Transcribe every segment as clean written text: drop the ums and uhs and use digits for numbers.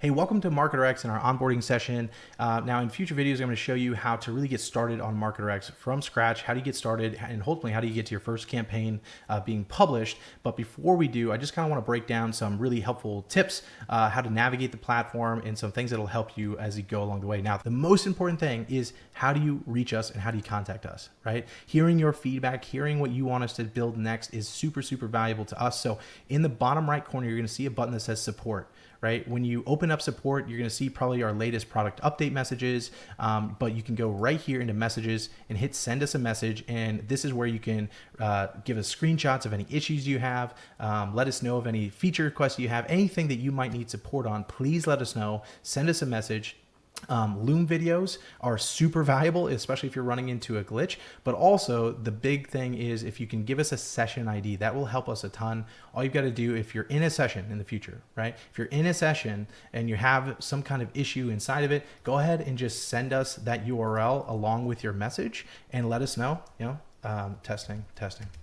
Hey, welcome to MarketerX and our onboarding session. Now in future videos, I'm going to show you how to really get started on MarketerX from scratch. How do you get started, and hopefully how do you get to your first campaign being published. But before we do, I just kind of want to break down some really helpful tips, how to navigate the platform, and some things that'll help you as you go along the way. Now, the most important thing is how do you reach us and how do you contact us, right? Hearing your feedback, hearing what you want us to build next is super, super valuable to us. So in the bottom right corner, you're going to see a button that says support. Right? When you open up support, you're going to see probably our latest product update messages, but you can go right here into messages and hit send us a message. And this is where you can give us screenshots of any issues you have, let us know of any feature requests you have, anything that you might need support on. Please let us know, send us a message. Loom videos are super valuable, especially if you're running into a glitch. But also the big thing is if you can give us a session ID, that will help us a ton. All you've got to do if you're in a session in the future, right? If you're in a session and you have some kind of issue inside of it, go ahead and just send us that URL along with your message and let us know, testing,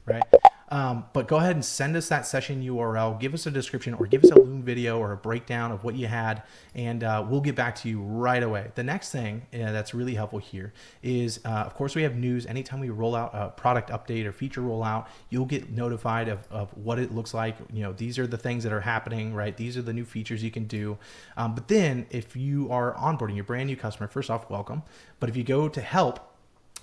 right? But go ahead and send us that session URL, give us a description or give us a Loom video or a breakdown of what you had, and we'll get back to you right away. The next thing that's really helpful here is, of course, we have news. Anytime we roll out a product update or feature rollout, you'll get notified of what it looks like. These are the things that are happening, right? These are the new features you can do. But then if you are onboarding your brand new customer, first off, welcome. But if you go to help,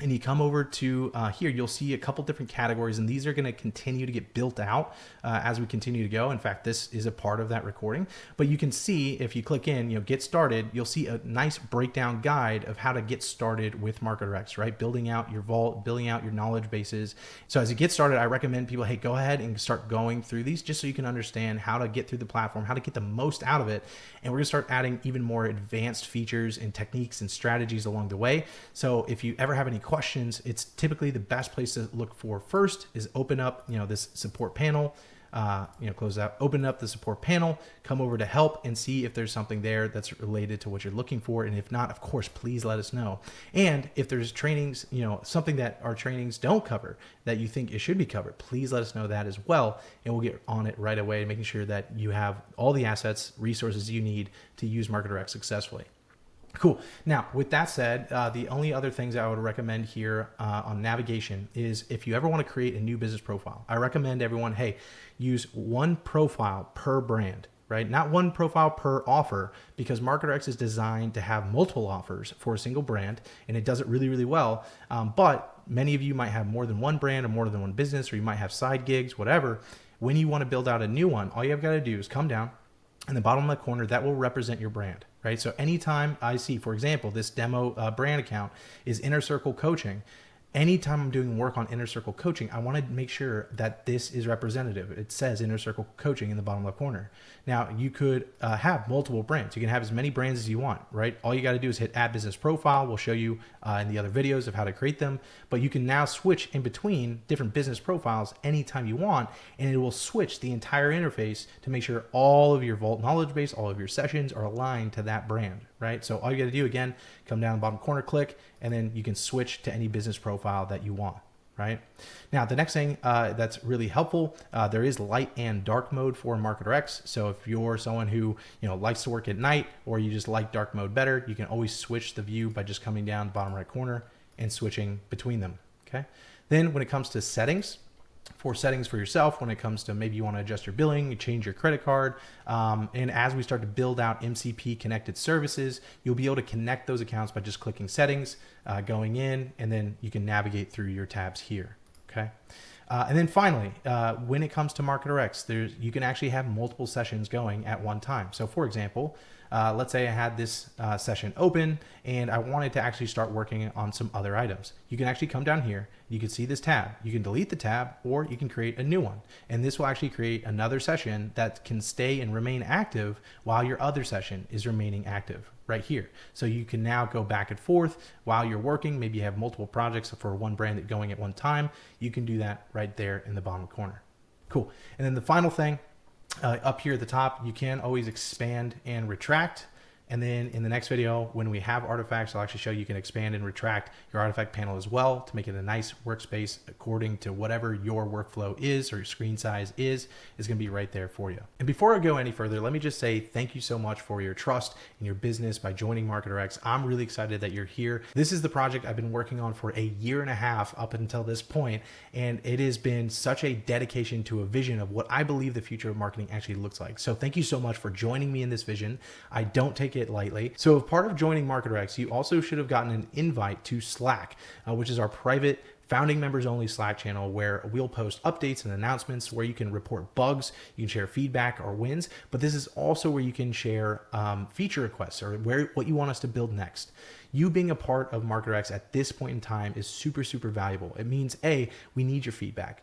and you come over to here, you'll see a couple different categories, and these are going to continue to get built out as we continue to go. In fact, this is a part of that recording. But you can see if you click in, get started, you'll see a nice breakdown guide of how to get started with MarketerX, right? Building out your vault, building out your knowledge bases. So as you get started, I recommend people, hey, go ahead and start going through these just so you can understand how to get through the platform, how to get the most out of it. And we're going to start adding even more advanced features and techniques and strategies along the way. So if you ever have any questions, it's typically the best place to look for first is open up, this support panel, close out, open up the support panel, come over to help and see if there's something there that's related to what you're looking for. And if not, of course, please let us know. And if there's trainings, something that our trainings don't cover that you think it should be covered, please let us know that as well. And we'll get on it right away, making sure that you have all the assets, resources you need to use MarketerX successfully. Cool. Now, with that said, the only other things I would recommend here on navigation is if you ever want to create a new business profile, I recommend everyone, hey, use one profile per brand, right? Not one profile per offer, because MarketerX is designed to have multiple offers for a single brand, and it does it really, really well. But many of you might have more than one brand or more than one business, or you might have side gigs, whatever. When you want to build out a new one, all you have got to do is come down in the bottom left corner, that will represent your brand, right? So anytime I see, for example, this demo brand account is Inner Circle Coaching, anytime I'm doing work on Inner Circle Coaching, I want to make sure that this is representative. It says Inner Circle Coaching in the bottom left corner. Now, you could have multiple brands. You can have as many brands as you want, right? All you got to do is hit Add Business Profile. We'll show you in the other videos of how to create them. But you can now switch in between different business profiles anytime you want, and it will switch the entire interface to make sure all of your Vault knowledge base, all of your sessions are aligned to that brand, right? So all you got to do, again, come down the bottom corner, click, and then you can switch to any business profile that you want, right? Now, the next thing that's really helpful, there is light and dark mode for MarketerX. So if you're someone who likes to work at night, or you just like dark mode better, you can always switch the view by just coming down the bottom right corner and switching between them, okay? Then when it comes to settings for yourself, when it comes to maybe you want to adjust your billing, you change your credit card, and as we start to build out MCP connected services, you'll be able to connect those accounts by just clicking settings, going in, and then you can navigate through your tabs here, okay? And then finally, when it comes to MarketerX, you can actually have multiple sessions going at one time. So for example, let's say I had this session open and I wanted to actually start working on some other items. You can actually come down here, you can see this tab. You can delete the tab, or you can create a new one. And this will actually create another session that can stay and remain active while your other session is remaining active right here. So you can now go back and forth while you're working. Maybe you have multiple projects for one brand that going at one time. You can do that right there in the bottom corner. Cool. And then the final thing, up here at the top, you can always expand and retract. And then in the next video, when we have artifacts, I'll actually show you can expand and retract your artifact panel as well to make it a nice workspace according to whatever your workflow is or your screen size is going to be right there for you. And before I go any further, let me just say thank you so much for your trust in your business by joining MarketerX. I'm really excited that you're here. This is the project I've been working on for a year and a half up until this point, and it has been such a dedication to a vision of what I believe the future of marketing actually looks like. So thank you so much for joining me in this vision. I don't take it lightly. So as part of joining MarketerX, you also should have gotten an invite to Slack, which is our private founding members only Slack channel where we'll post updates and announcements, where you can report bugs, you can share feedback or wins, but this is also where you can share feature requests or what you want us to build next. You being a part of MarketerX at this point in time is super, super valuable. It means we need your feedback.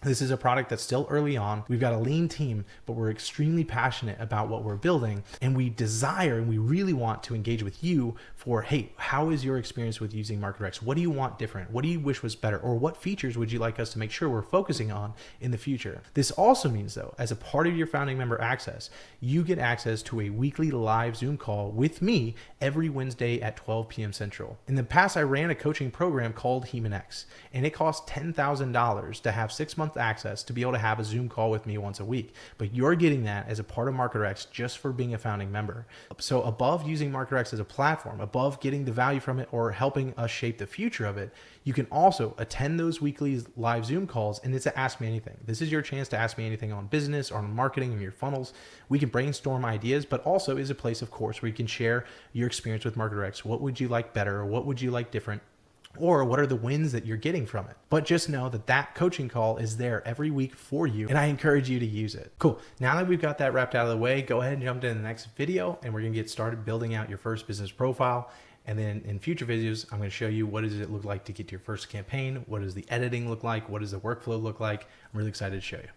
This is a product that's still early on. We've got a lean team, but we're extremely passionate about what we're building, and we desire and we really want to engage with you for, hey, how is your experience with using MarketerX? What do you want different? What do you wish was better? Or what features would you like us to make sure we're focusing on in the future? This also means, though, as a part of your founding member access, you get access to a weekly live Zoom call with me every Wednesday at 12 p.m. Central. In the past, I ran a coaching program called HemanX, and it cost $10,000 to have 6 months access to be able to have a Zoom call with me once a week. But you're getting that as a part of MarketerX just for being a founding member. So above using MarketerX as a platform, above getting the value from it or helping us shape the future of it, you can also attend those weekly live Zoom calls, and it's a Ask Me Anything. This is your chance to ask me anything on business or on marketing and your funnels. We can brainstorm ideas, but also is a place, of course, where you can share your experience with MarketerX. What would you like better? Or what would you like different? Or what are the wins that you're getting from it? But just know that that coaching call is there every week for you, and I encourage you to use it. Cool. Now that we've got that wrapped out of the way, go ahead and jump into the next video, and we're gonna get started building out your first business profile. And then in future videos, I'm gonna show you what does it look like to get to your first campaign? What does the editing look like? What does the workflow look like? I'm really excited to show you.